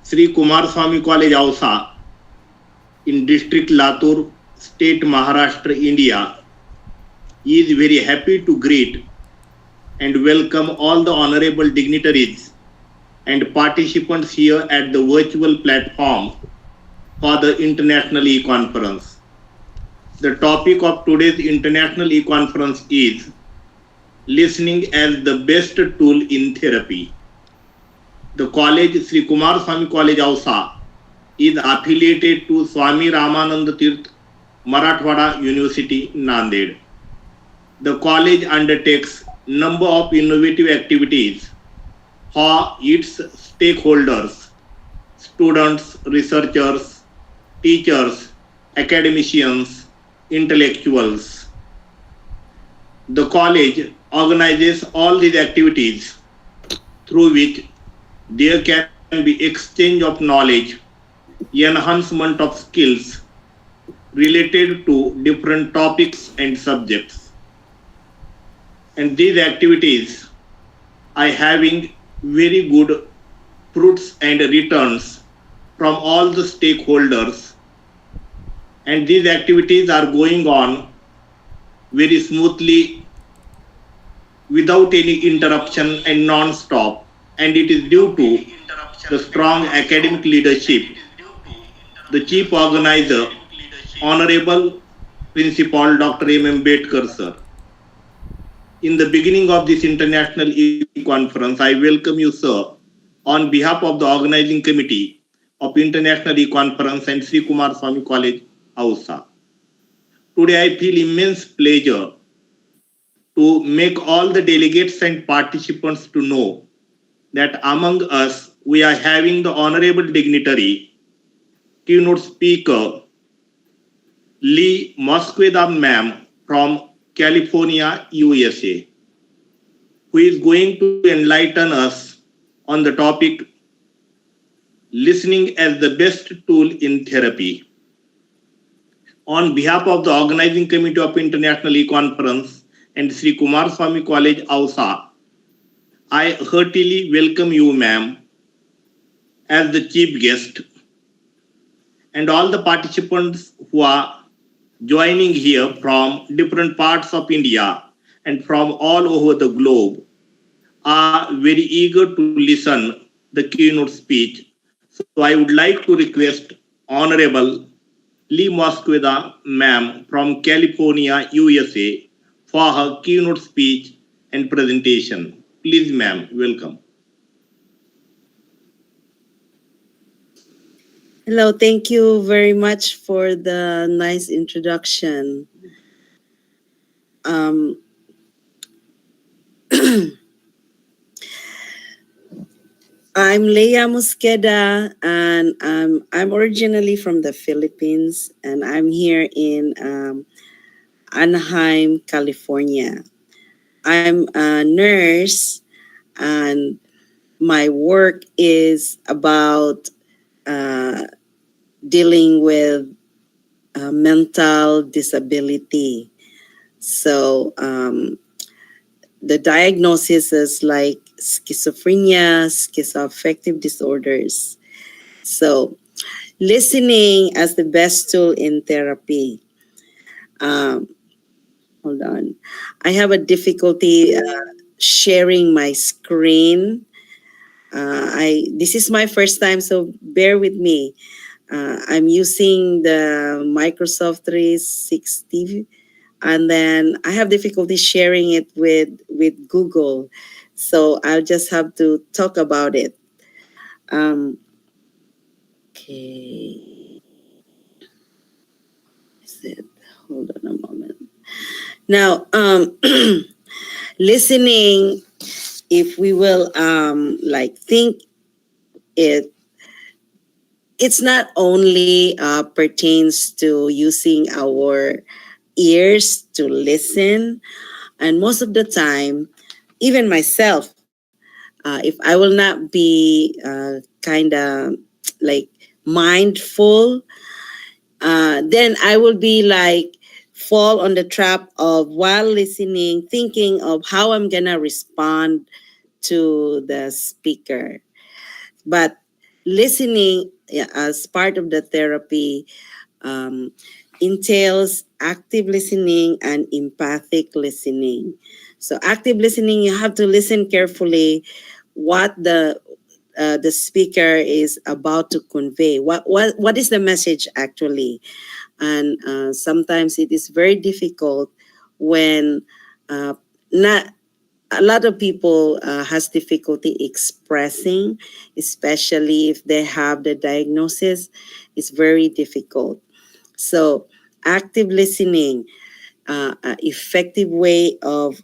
Sri Kumar Swami College, Ausa, in District Latur, State Maharashtra, India, is very happy to greet and welcome all the honorable dignitaries and participants here at the virtual platform for the International E-Conference. The topic of today's International E-Conference is listening as the best tool in therapy. The college, Sri Kumar Swami College, Ausa, is affiliated to Swami Ramananda Tirth Marathwada University, Nanded. The college undertakes number of innovative activities for its stakeholders, students, researchers, teachers, academicians, intellectuals. The college organizes all these activities through which there can be exchange of knowledge, enhancement of skills related to different topics and subjects. And these activities are having very good fruits and returns from all the stakeholders. And these activities are going on very smoothly without any interruption and non-stop. And it is due to the strong academic leadership, the chief organizer, Honorable Principal Dr. M. Ambedkar, sir. In the beginning of this International E-Conference, I welcome you, sir, on behalf of the organizing committee of International E-Conference and Sri Kumar Swami College, Ausa. Today, I feel immense pleasure to make all the delegates and participants to know that among us, we are having the honorable dignitary, keynote speaker, Lea Mosqueda ma'am from California, USA, who is going to enlighten us on the topic listening as the best tool in therapy. On behalf of the organizing committee of International E-Conference and Sri Kumar Swami College, Ausa, I heartily welcome you, ma'am, as the chief guest, and all the participants who are joining here from different parts of India and from all over the globe are very eager to listen the keynote speech. So I would like to request Honorable Lea Mosqueda ma'am from California, USA for her keynote speech and presentation. Please, ma'am, welcome. Hello, thank you very much for the nice introduction. Um, I'm Lea Mosqueda, and I'm originally from the Philippines, and I'm here in Anaheim, California. I'm a nurse, and my work is about uh, dealing with mental disability. So the diagnosis is like schizophrenia, schizoaffective disorders. So listening as the best tool in therapy. Um, Hold on. I have a difficulty sharing my screen. This is my first time, so bear with me. I'm using the Microsoft 360, and then I have difficulty sharing it with Google. So I'll just have to talk about it. Um, okay. Is it? Hold on a moment. Now, listening, if we will like think it, it's not only pertains to using our ears to listen, and most of the time, even myself, if I will not be kind of like mindful, then I will be like fall on the trap of while listening, thinking of how I'm gonna respond to the speaker. But listening, yeah, as part of the therapy, um, entails active listening and empathic listening. So active listening, you have to listen carefully what the speaker is about to convey. What is the message actually? And sometimes it is very difficult when uh, not a lot of people has difficulty expressing, especially if they have the diagnosis. It's very difficult. So active listening, effective way of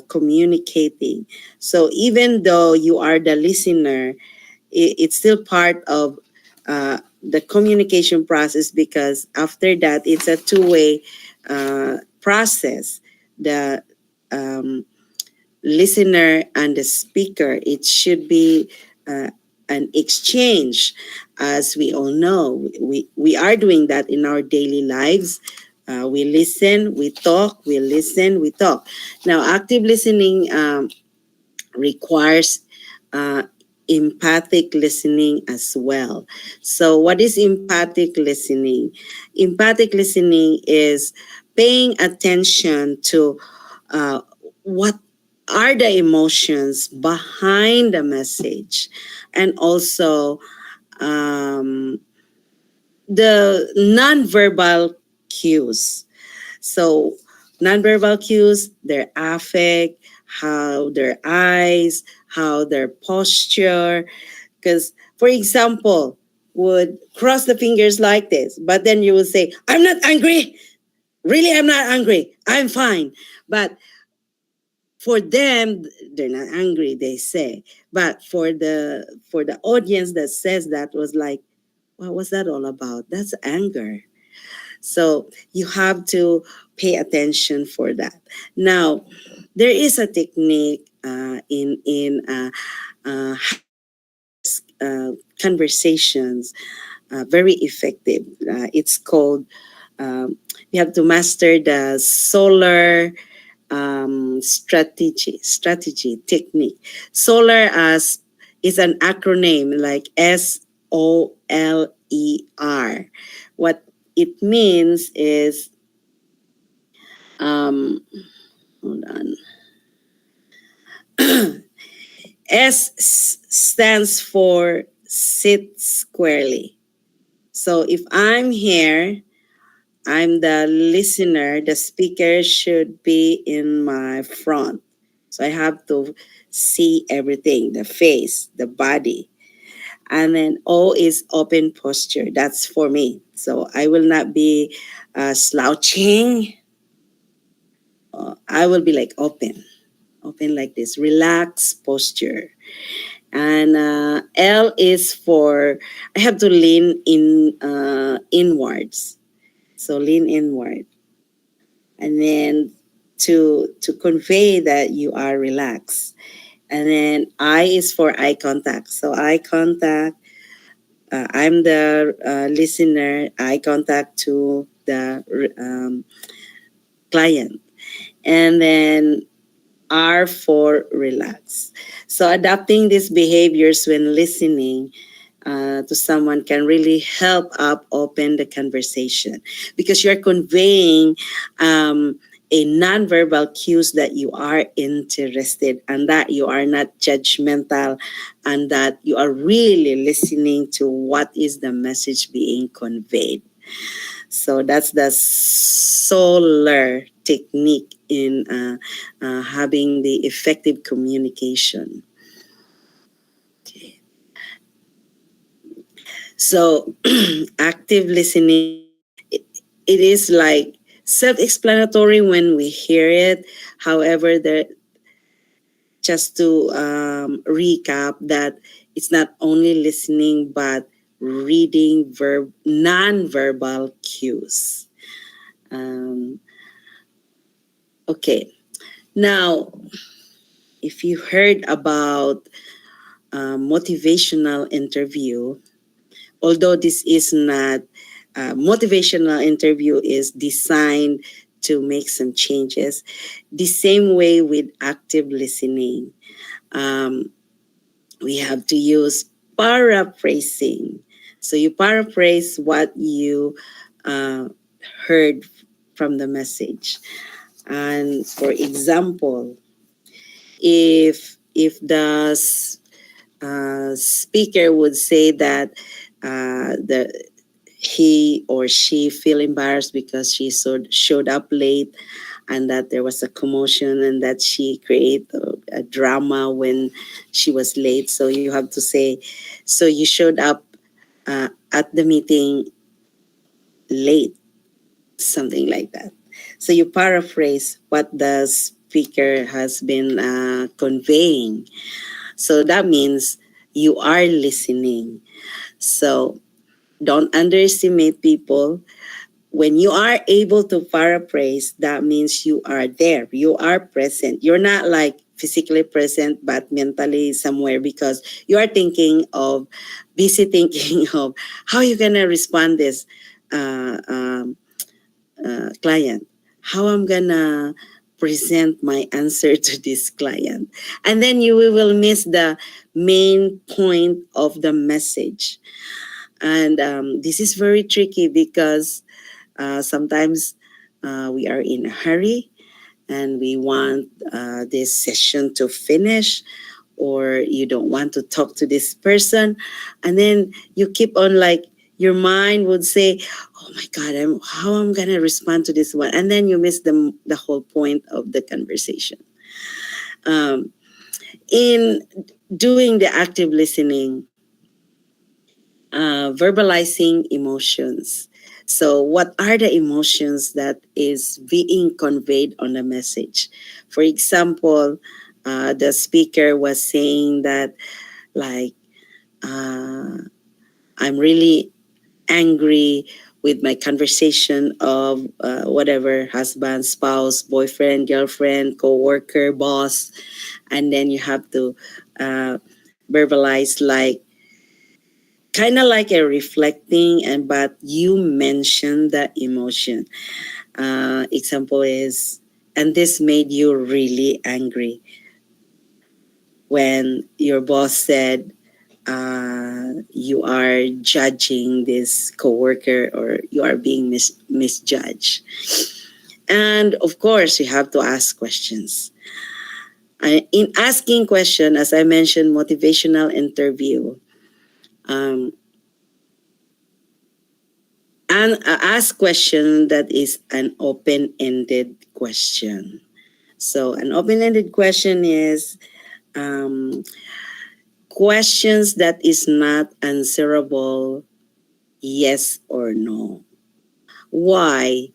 communicating. So even though you are the listener, it's still part of the communication process, because after that it's a two-way process. The um, listener and the speaker, it should be uh, an exchange. As we all know, we are doing that in our daily lives. We listen, we talk, we listen, we talk. Now active listening requires uh, empathic listening as well. So, what is empathic listening? Empathic listening is paying attention to what are the emotions behind the message, and also um, the nonverbal cues. So, nonverbal cues, their affect, how their eyes, how their posture. Because, for example, would cross the fingers like this, but then you would say, "I'm not angry. Really, I'm not angry. I'm fine." But for them, they're not angry, they say. But for the audience that says that was like, what was that all about? That's anger. So you have to pay attention for that. Now, there is a technique in having this conversations, very effective. It's called you have to master the solar strategy technique. Solar as is an acronym like SOLER. What it means is um, hold on. Stands for sit squarely. So if I'm here, I'm the listener, the speaker should be in my front. So I have to see everything, the face, the body. And then O is open posture. That's for me. So I will not be slouching. I will be like open like this, relaxed posture. And L is for I have to lean inwards. So lean inward, and then to convey that you are relaxed. And then I is for eye contact. So eye contact, I'm the listener, eye contact to the client. And then R for relax. So adapting these behaviors when listening to someone can really help up open the conversation, because you're conveying a nonverbal cues that you are interested and that you are not judgmental, and that you are really listening to what is the message being conveyed. So that's the solar technique in having the effective communication. Okay. So active listening, it, it is like self-explanatory when we hear it. However, there, just to recap that it's not only listening but reading non-verbal cues. Um, okay. Now, if you heard about motivational interview, although this is not motivational interview is designed to make some changes, the same way with active listening, um, we have to use paraphrasing. So you paraphrase what you uh, heard from the message. And for example, if the speaker would say that the he or she feel embarrassed because she showed up late, and that there was a commotion, and that she created a drama when she was late. So you have to say, so you showed up at the meeting late, something like that. So you paraphrase what the speaker has been conveying. So that means you are listening. So don't underestimate people. When you are able to paraphrase, that means you are there. You are present. You're not like physically present, but mentally somewhere, because you are thinking of, busy thinking of how you're going to respond this uh, um, client, how I'm going to present my answer to this client. And then you will miss the main point of the message. And this is very tricky because sometimes we are in a hurry and we want this session to finish, or you don't want to talk to this person. And then you keep on like, your mind would say, oh my God, how I'm going to respond to this one. And then you miss the whole point of the conversation. In doing the active listening, verbalizing emotions. So, what are the emotions that is being conveyed on the message? For example, the speaker was saying that, like, uh, I'm really angry with my conversation of whatever, husband, spouse, boyfriend, girlfriend, co-worker, boss. And then you have to verbalize, like, kind of like a reflecting, and but you mentioned the emotion. Example is, and this made you really angry when your boss said you are judging this coworker, or you are being misjudged. And of course, you have to ask questions. In asking question, as I mentioned, motivational interview, um, and ask question that is an open-ended question. So an open-ended question is questions that is not answerable yes or no. Why?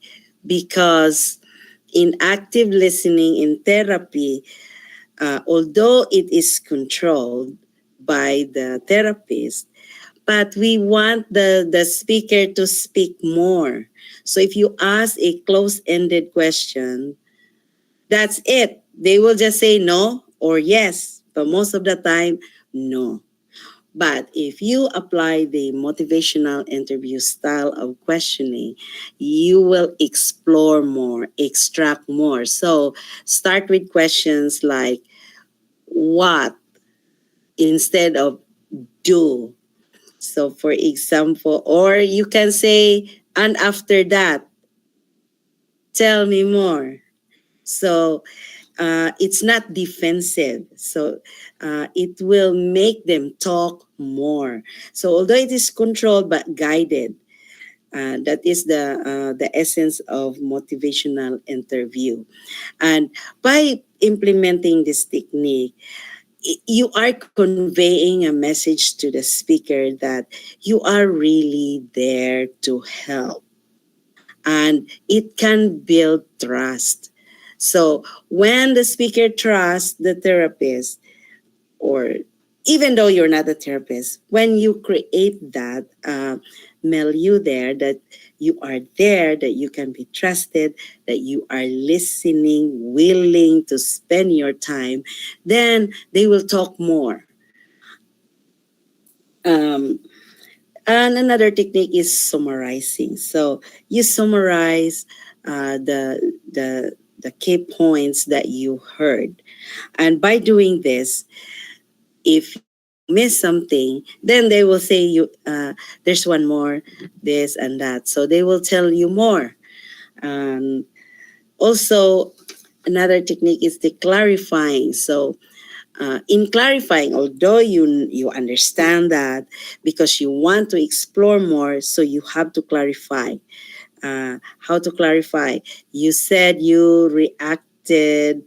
Because in active listening in therapy, although it is controlled by the therapist, but we want the speaker to speak more. So if you ask a close-ended question, that's it. They will just say no or yes, but most of the time, no. But if you apply the motivational interview style of questioning, you will explore more, extract more. So start with questions like what instead of do. So, for example, or you can say, and after that, tell me more. So, it's not defensive. So, it will make them talk more. So, although it is controlled but guided, that is the essence of motivational interview. And by implementing this technique, you are conveying a message to the speaker that you are really there to help, and it can build trust. So when the speaker trusts the therapist, or even though you're not a therapist, when you create that milieu there, that you are there, that you can be trusted, that you are listening, willing to spend your time, then they will talk more. Um, and another technique is summarizing. So you summarize the key points that you heard, and by doing this, if you miss something, then they will say you there's one more, this and that. So they will tell you more. And also another technique is the clarifying. So in clarifying, although you understand that because you want to explore more, so you have to clarify. How to clarify? You said you reacted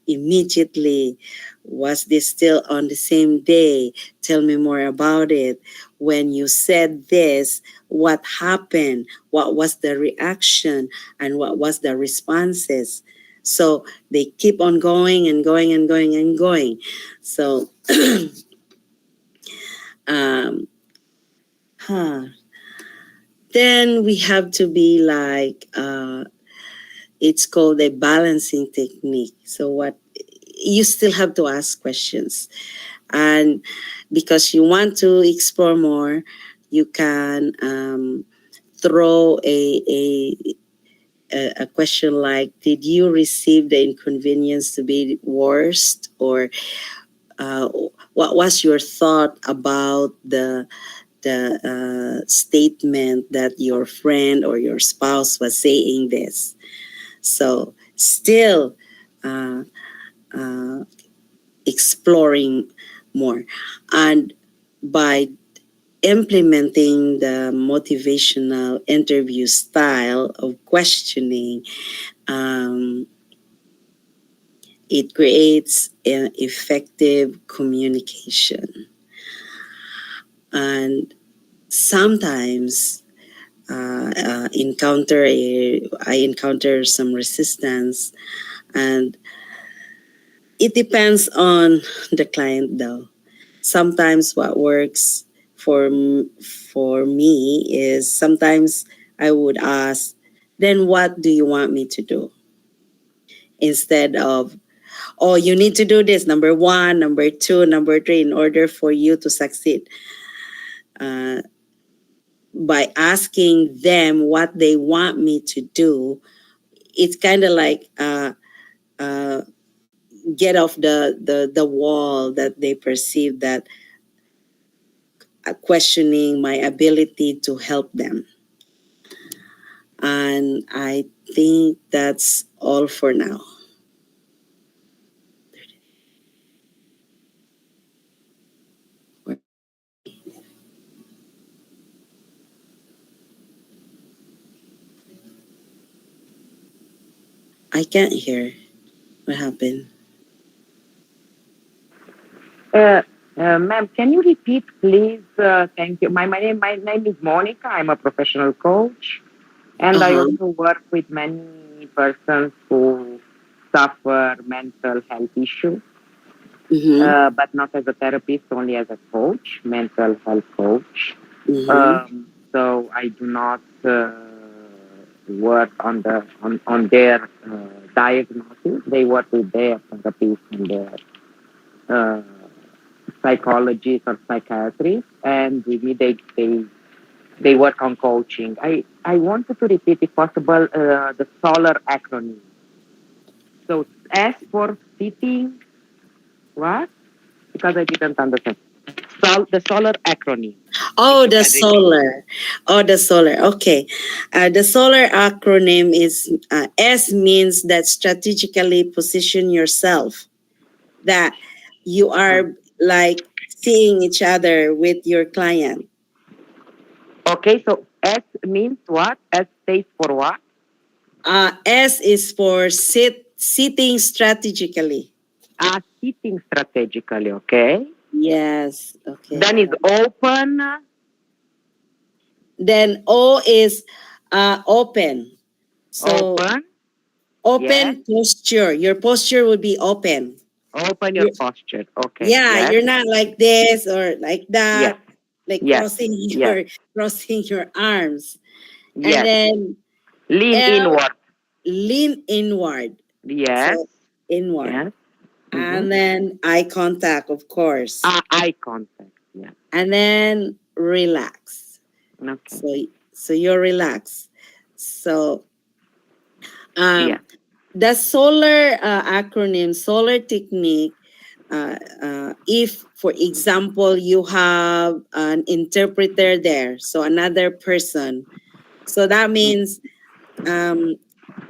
immediately. Was this still on the same day? Tell me more about it. When you said this, what happened? What was the reaction? And what was the responses? So they keep on going and going and going and going. So, um, huh. Then we have to be like, it's called a balancing technique. So what you still have to ask questions, and because you want to explore more, you can throw a question like, did you receive the inconvenience to be worst, or uh, what was your thought about the statement that your friend or your spouse was saying this. So still uh, uh, exploring more, and by implementing the motivational interview style of questioning, um, it creates an effective communication. And sometimes I encounter some resistance, and it depends on the client though. Sometimes what works for me is, sometimes I would ask, then what do you want me to do? Instead of, oh, you need to do this, number one, number two, number three, in order for you to succeed. Uh, by asking them what they want me to do, it's kind of like uh, get off the wall that they perceive that questioning my ability to help them. And I think that's all for now. I can't hear what happened. Uh, Ma'am, can you repeat, please? Thank you. My name is Monica. I'm a professional coach, and I Uh-huh. also work with many persons who suffer mental health issues, Mm-hmm. but not as a therapist, only as a coach, mental health coach. Mm-hmm. So I do not work on their diagnosis. They work with their therapist and their uh, psychologists or psychiatrists, and with me they work on coaching. I wanted to repeat, if possible, the SOLAR acronym. So S for sitting, what? Because I didn't understand. The SOLAR acronym. If Oh, you the can repeat. solar. Oh, the solar. Okay. The solar acronym is S, means that strategically position yourself, that you Hmm. are like seeing each other with your client. Okay, so S means what? S stays for what? S is for sitting strategically. Sitting strategically. Okay. Yes. Okay. Then is open. Then O is open. So Open. Yes. open posture. Your posture would be open. Open your You, posture. Okay. yeah, Yes. you're not like this or like Yes. that, like Yes. crossing Yes. crossing your arms. And Yes. then Lean L, inward. lean inward. Yes. So inward. Yes. Mm-hmm. And then eye contact, of course. Eye contact. Yes. And then relax. Okay. So so you're relaxed. So Yeah. the solar acronym, solar technique, if, for example, you have an interpreter there, so another person, so that means, um,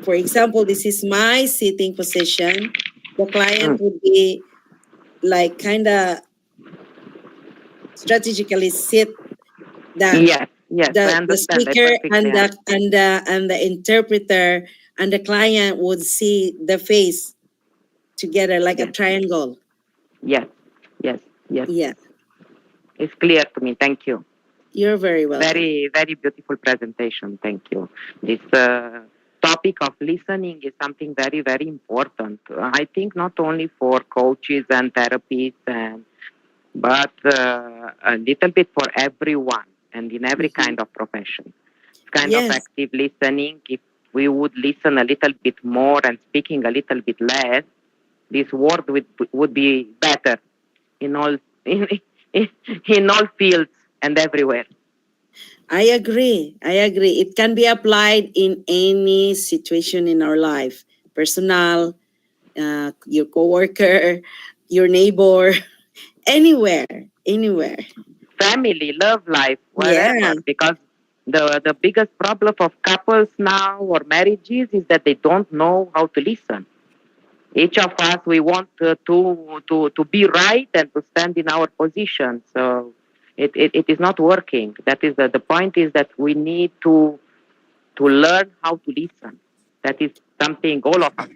for example, this is my sitting position. The client Mm. would be like kind of strategically sit that Yes, yes, I the understand. I speaker perfectly understand. and the interpreter and the client would see the face together like a Yes, triangle. yes, yes, yes. Yeah, It's clear to me. Thank you. you're very welcome. Very, very beautiful presentation. Thank you. This topic of listening is something very, very important. I think not only for coaches and therapists, but a little bit for everyone and in every Mhm. kind of profession. It's kind of Yes, active listening. If we would listen a little bit more and speaking a little bit less, this world would be better in all in, in all fields and everywhere. I agree. I agree. It can be applied in any situation in our life, personal, your coworker, your neighbor, anywhere, anywhere. Family, love life, Yeah, wherever. Because the biggest problem of couples now or marriages is that they don't know how to listen. Each of us we want to be right and to stand in our position. So it is not working. That is the point is that we need to learn how to listen. That is something all of us.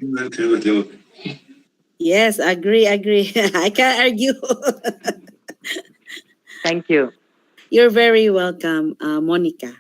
yes, agree, agree. I can't argue. Thank you. You're very welcome, Monica.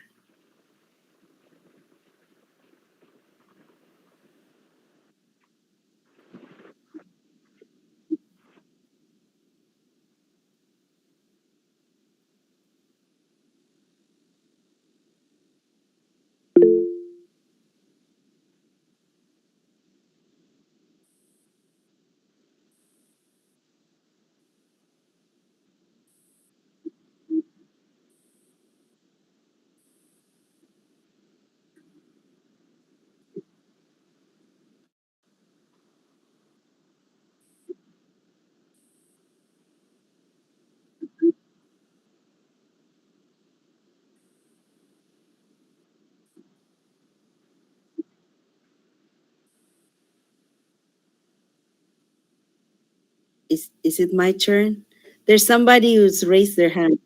Is it my turn? There's somebody who's raised their hand.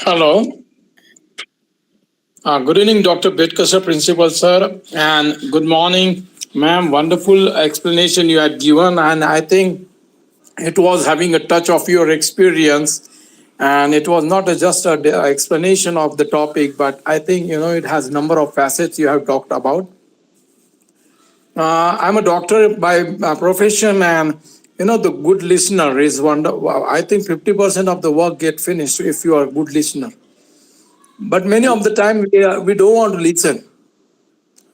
Hello. Good evening, Dr. Bedkasar, Principal Sir, and good morning, ma'am. Wonderful explanation you had given, and I think it was having a touch of your experience, and it was not just a explanation of the topic, but I think it has number of facets you have talked about. I'm a doctor by profession, and the good listener is one. I think 50% of the work get finished if you are a good listener. But many of the time we don't want to listen.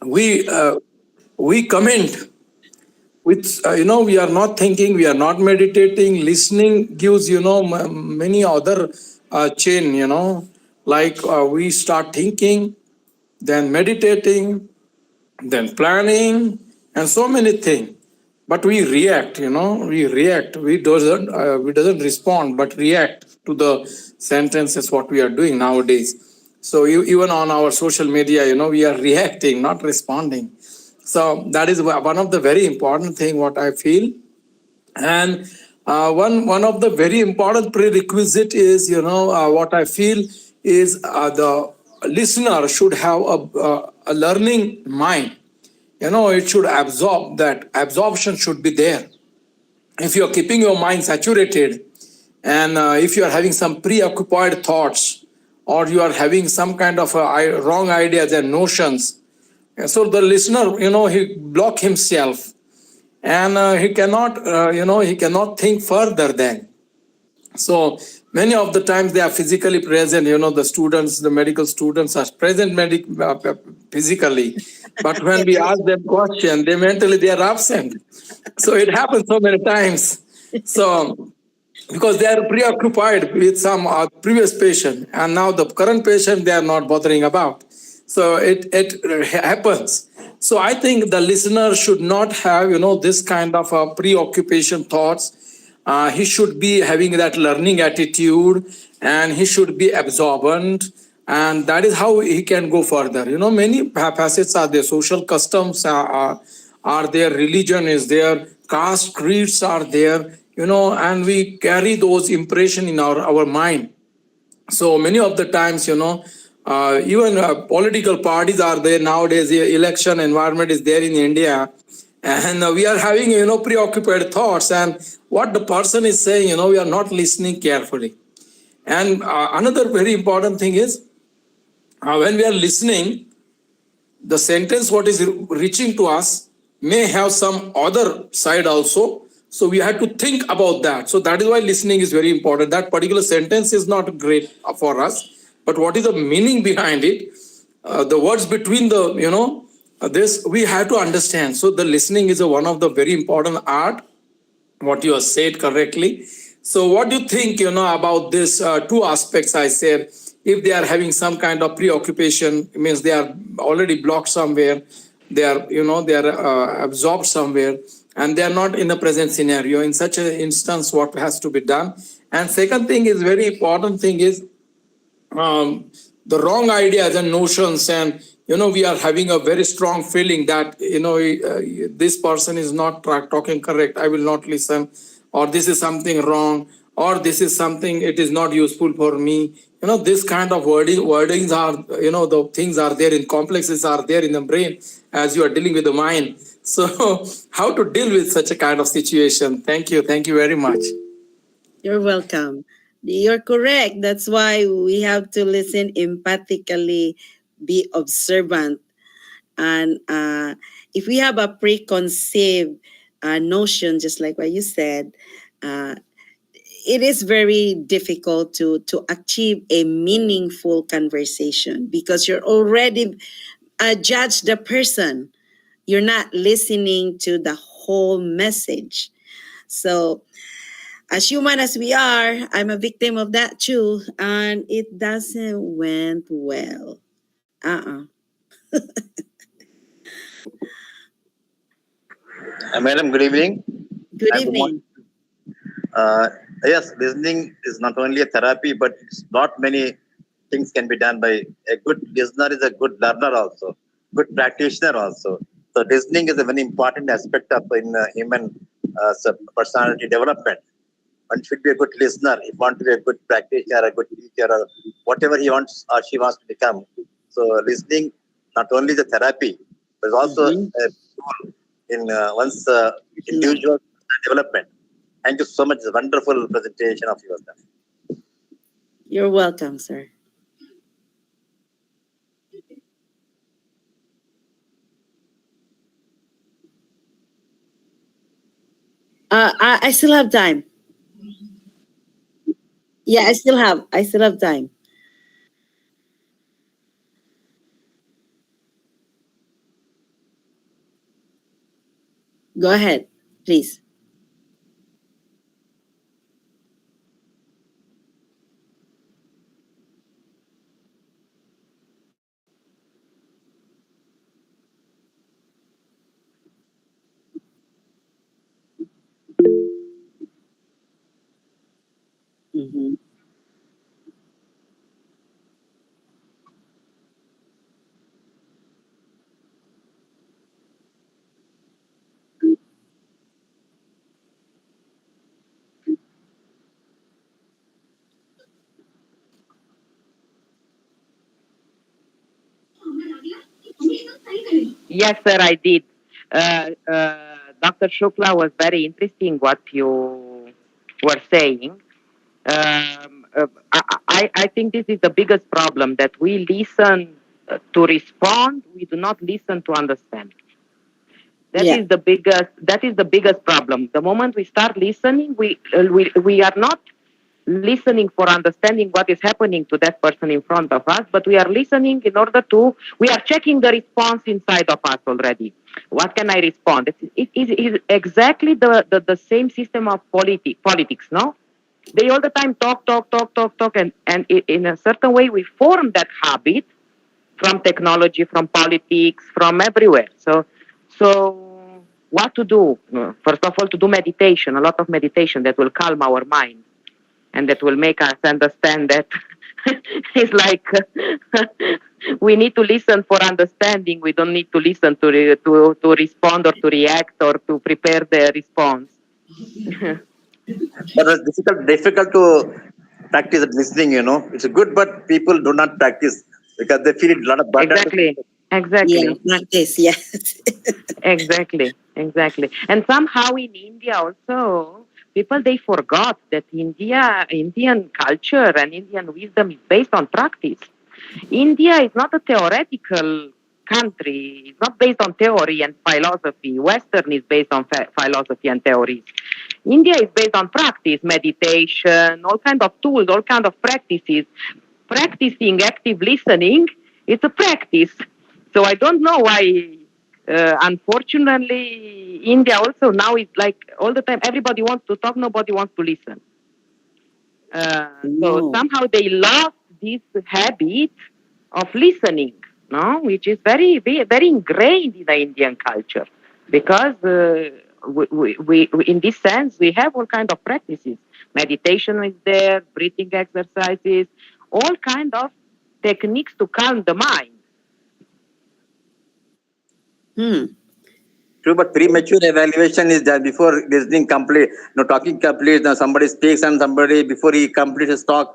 We uh, we comment with we are not thinking, we are not meditating. Listening gives many other chain, like we start thinking, then meditating, then planning, and so many things. But we react, we doesn't respond but react to the sentences what we are doing nowadays. So even on our social media, we are reacting, not responding. So that is one of the very important thing what I feel. And one of the very important prerequisite is, what I feel is, the listener should have a learning mind. It should absorb. That absorption should be there. If you're keeping your mind saturated, and if you are having some preoccupied thoughts, or you are having some kind of wrong ideas and notions, and so the listener, he block himself, and he cannot think further then. So many of the times they are physically present, the students, the medical students are present physically, but when we Yes. ask them question, they are absent. So it happens so many times. So because they are preoccupied with some previous patient, and now the current patient they are not bothering about. So it happens. So I think the listener should not have, this kind of preoccupation thoughts. He should be having that learning attitude, and he should be absorbent, and that is how he can go further. Many facets are there. Social customs are there, religion is there, caste creeds are there, and we carry those impression in our mind. So many of the times, even political parties are there nowadays. The election environment is there in India, and we are having, preoccupied thoughts, and what the person is saying, we are not listening carefully. And another very important thing is, when we are listening, the sentence what is reaching to us may have some other side also, so we have to think about that. So that is why listening is very important. That particular sentence is not great for us, but what is the meaning behind it, the words between the, this we have to understand. So the listening is one of the very important art, what you have said correctly. So, what do you think, about these two aspects I said? If they are having some kind of preoccupation, it means they are already blocked somewhere, they are absorbed somewhere, and they are not in the present scenario. In such an instance, what has to be done? And second thing is very important thing is, the wrong ideas and notions, and we are having a very strong feeling that this person is not talking correct, I will not listen, or this is something wrong, or this is something, it is not useful for me. This kind of wordings are, the things are there, in complexes are there in the brain as you are dealing with the mind. So how to deal with such a kind of situation? Thank you very much. You're welcome. You're correct. That's why we have to listen empathically, be observant. And if we have a preconceived notion, just like what you said, uh, it is very difficult to achieve a meaningful conversation because you're already judge the person. You're not listening to the whole message. So as human as we are, I'm a victim of that too, and it doesn't went well. Madam, good evening. Good Good morning. evening. Uh, yes, listening is not only a therapy, but not many things can be done by a good listener is a good learner also, good practitioner also. So listening is a very important aspect of in human personality development. One should be a good listener. If want to be a good practitioner, a good teacher, or whatever he wants or she wants to become. So listening not only the therapy, but also Mhm. a tool in one's individual development. Thank you so much. It's a wonderful presentation of yours. You're welcome, sir. I still have time. Yeah, I still have time. Go ahead, please. Hmm. Yes, sir, I did. Dr. Shukla was very interesting what you were saying. I think this is the biggest problem that we listen to respond, we do not listen to understand. Yeah. That is the biggest problem. The moment we start listening, we are not listening for understanding what is happening to that person in front of us, but we are listening in order to, we are checking the response inside of us already. What can I respond? It is exactly the same system of politics, no? They all the time talk, talk, talk, talk, talk, and in a certain way we form that habit from technology, from politics, from everywhere. So what to do? First of all, to do meditation, a lot of meditation that will calm our mind and that will make us understand that it's like we need to listen for understanding. We don't need to listen to respond or to react or to prepare the response. But it's difficult to practice listening. It's good, but people do not practice because they feel it a lot of burden. Exactly. Yeah, Exactly. practice. Yes. Exactly. And somehow in India also, people they forgot that Indian culture and Indian wisdom is based on practice. India is not a theoretical country. It's not based on theory and philosophy. Western is based on philosophy and theories. India is based on practice, meditation, all kind of tools, all kind of practices. Practicing active listening, it's a practice. So I don't know why. Unfortunately, India also now is like all the time. Everybody wants to talk, nobody wants to listen. So No. somehow they lost this habit of listening, no, which is very ingrained in the Indian culture, because we in this sense we have all kind of practices. Meditation is there, breathing exercises, all kind of techniques to calm the mind. True, but premature evaluation is done before listening complete. No, talking complete. Now somebody speaks and somebody before he completes his talk,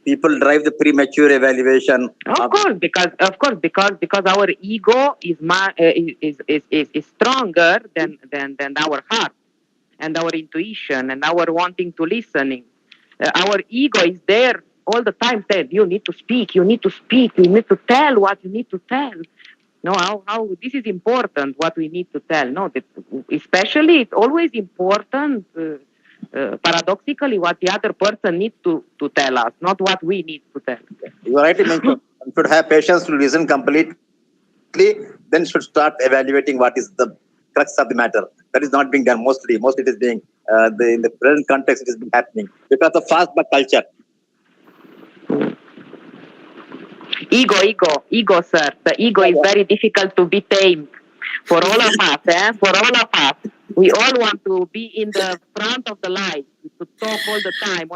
people drive the premature evaluation. Because our ego is stronger than our heart and our intuition and our wanting to listening. Our ego is there all the time. Said you need to speak, you need to speak, you need to tell what you need to tell. No, how this is important. What we need to tell. No, especially it's always important. Paradoxically, what the other person needs to tell us, not what we need to tell. You rightly mentioned. One should have patience to listen completely, then should start evaluating what is the crux of the matter. That is not being done mostly. Mostly it is being in the present context it is being happening because of fast back culture. Ego, sir. The ego is very difficult to be tamed for all of us. For all of us, we all want to be in the front of the light, to talk all the time,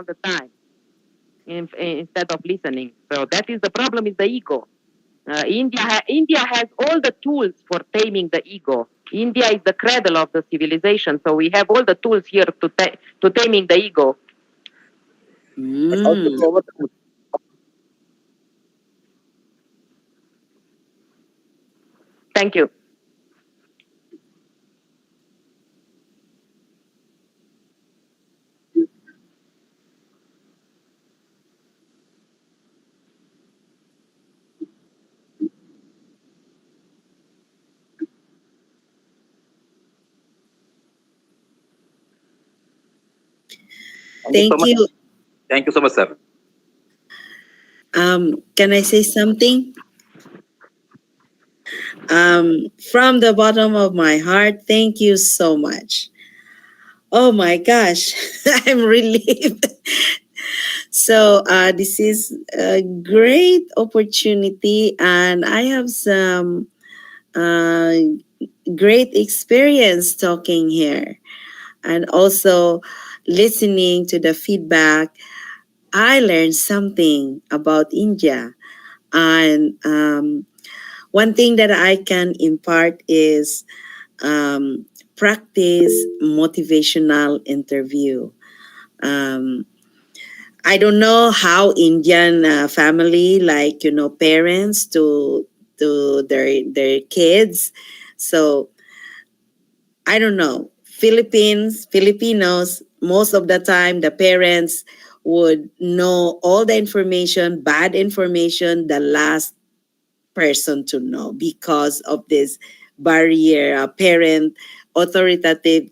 instead of listening. So that is the problem. Is the ego. India has all the tools for taming the ego. India is the cradle of the civilization, so we have all the tools here to taming the ego. But how to overcome? Thank you. Thank you. Thank you so much, sir. Can I say something? From the bottom of my heart, thank you so much. Oh my gosh, I'm relieved. So this is a great opportunity, and I have some uh, great experience talking here, and also listening to the feedback. I learned something about India, and one thing that I can impart is um, practice motivational interview. Um, I don't know how Indian family, like parents to their kids. So I don't know. Filipinos, most of the time, the parents would know all the information, bad information, the last person to know because of this barrier, parent authoritative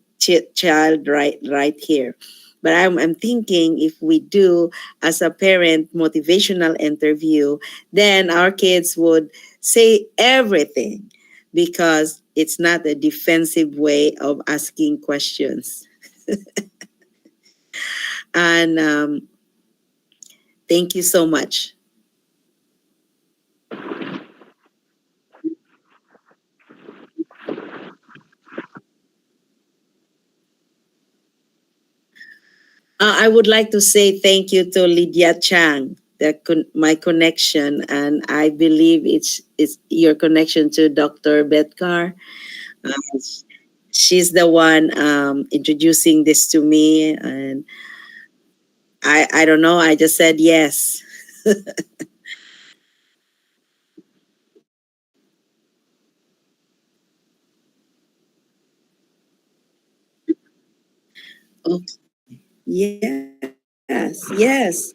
child right here. But I'm thinking if we do as a parent motivational interview, then our kids would say everything because it's not a defensive way of asking questions. And thank you so much. I would like to say thank you to Lydia Chang, my connection, and I believe it's your connection to Dr. Betkar. Um, she's the one introducing this to me, and I don't know. I just said yes. Oh, yes, yes.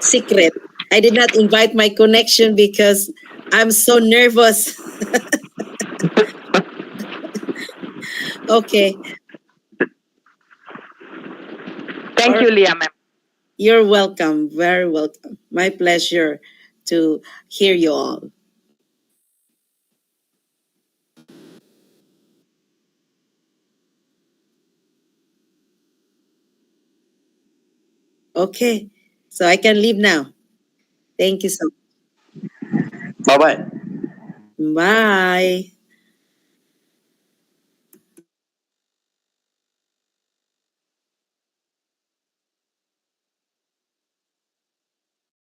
Secret. I did not invite my connection because I'm so nervous. Okay. Thank you, Leah, ma'am. You're welcome. Very welcome. My pleasure to hear you all. Okay. So I can leave now. Thank you so Bye bye. much. Bye.